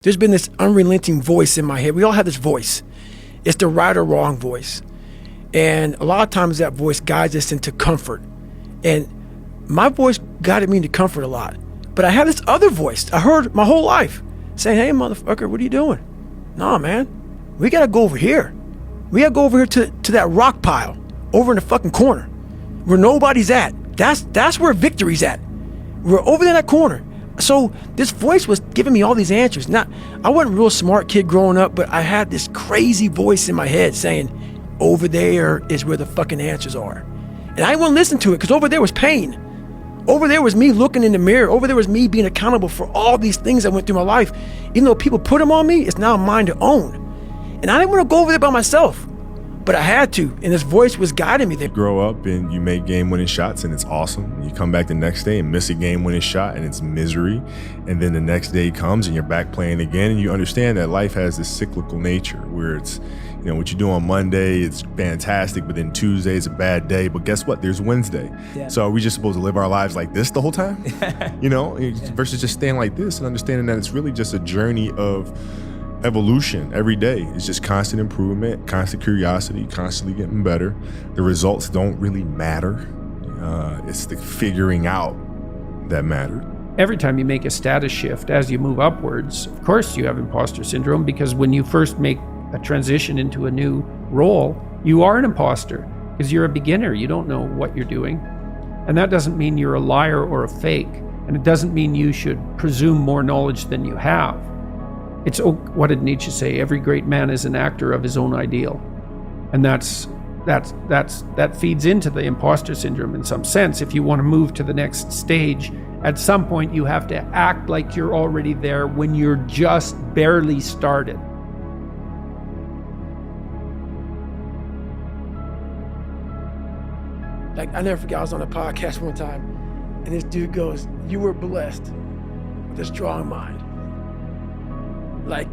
There's been this unrelenting voice in my head. We all have this voice. It's the right or wrong voice. And a lot of times that voice guides us into comfort. And my voice guided me into comfort a lot. But I have this other voice I heard my whole life saying, hey, motherfucker, what are you doing? Nah, man, we got to go over here. We got to go over here to that rock pile over in the fucking corner where nobody's at. That's where victory's at. We're over there in that corner. So this voice was giving me all these answers. I wasn't a real smart kid growing up, but I had this crazy voice in my head saying, over there is where the fucking answers are. And I wouldn't listen to it because over there was pain. Over there was me looking in the mirror. Over there was me being accountable for all these things that went through my life. Even though people put them on me, it's now mine to own. And I didn't want to go over there by myself, but I had to. And this voice was guiding me there. You grow up and you make game-winning shots and it's awesome. You come back the next day and miss a game-winning shot and it's misery. And then the next day comes and you're back playing again. And you understand that life has this cyclical nature where it's, what you do on Monday, it's fantastic, but then Tuesday is a bad day. But guess what? There's Wednesday. Yeah. So are we just supposed to live our lives like this the whole time? Versus just staying like this and understanding that it's really just a journey of evolution every day. It's just constant improvement, constant curiosity, constantly getting better. The results don't really matter. It's the figuring out that matter. Every time you make a status shift as you move upwards, of course you have imposter syndrome, because when you first make a transition into a new role, you are an imposter because you're a beginner. You don't know what you're doing. And that doesn't mean you're a liar or a fake. And it doesn't mean you should presume more knowledge than you have. What did Nietzsche say? Every great man is an actor of his own ideal. And that feeds into the imposter syndrome in some sense. If you want to move to the next stage, at some point you have to act like you're already there when you're just barely started. Like, I never forget, I was on a podcast one time, and this dude goes, you were blessed with a strong mind. Like,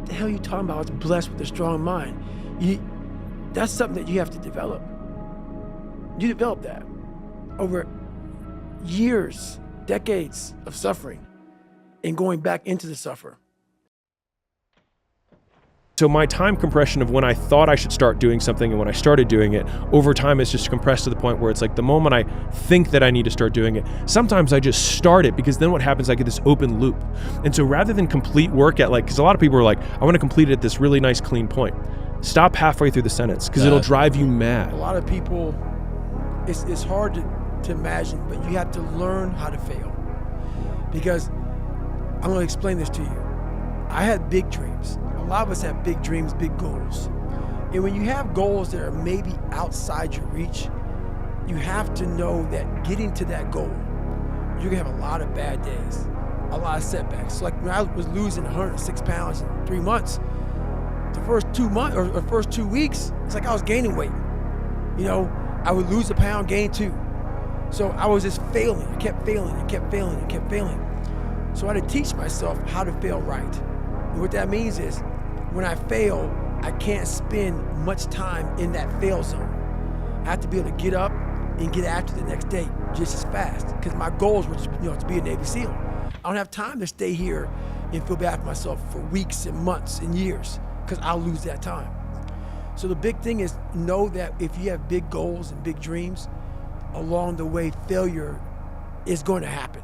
the hell are you talking about? I was blessed with a strong mind. That's something that you have to develop. You develop that over years, decades of suffering and going back into the suffer. So my time compression of when I thought I should start doing something and when I started doing it, over time it's just compressed to the point where it's like the moment I think that I need to start doing it, sometimes I just start it, because then what happens, I get this open loop. And so rather than complete work because a lot of people are like, I want to complete it at this really nice clean point. Stop halfway through the sentence because it'll drive you mad. A lot of people, it's hard to imagine, but you have to learn how to fail. Because I'm going to explain this to you. I had big dreams. A lot of us have big dreams, big goals. And when you have goals that are maybe outside your reach, you have to know that getting to that goal, you're gonna have a lot of bad days, a lot of setbacks. So like when I was losing 106 pounds in 3 months, the first 2 months or first 2 weeks, it's like I was gaining weight. I would lose a pound, gain 2. So I was just failing. I kept failing and kept failing and kept failing. So I had to teach myself how to fail right. And what that means is, when I fail, I can't spend much time in that fail zone. I have to be able to get up and get after the next day just as fast, because my goals were to be a Navy SEAL. I don't have time to stay here and feel bad for myself for weeks and months and years, because I'll lose that time. So the big thing is, know that if you have big goals and big dreams, along the way failure is going to happen.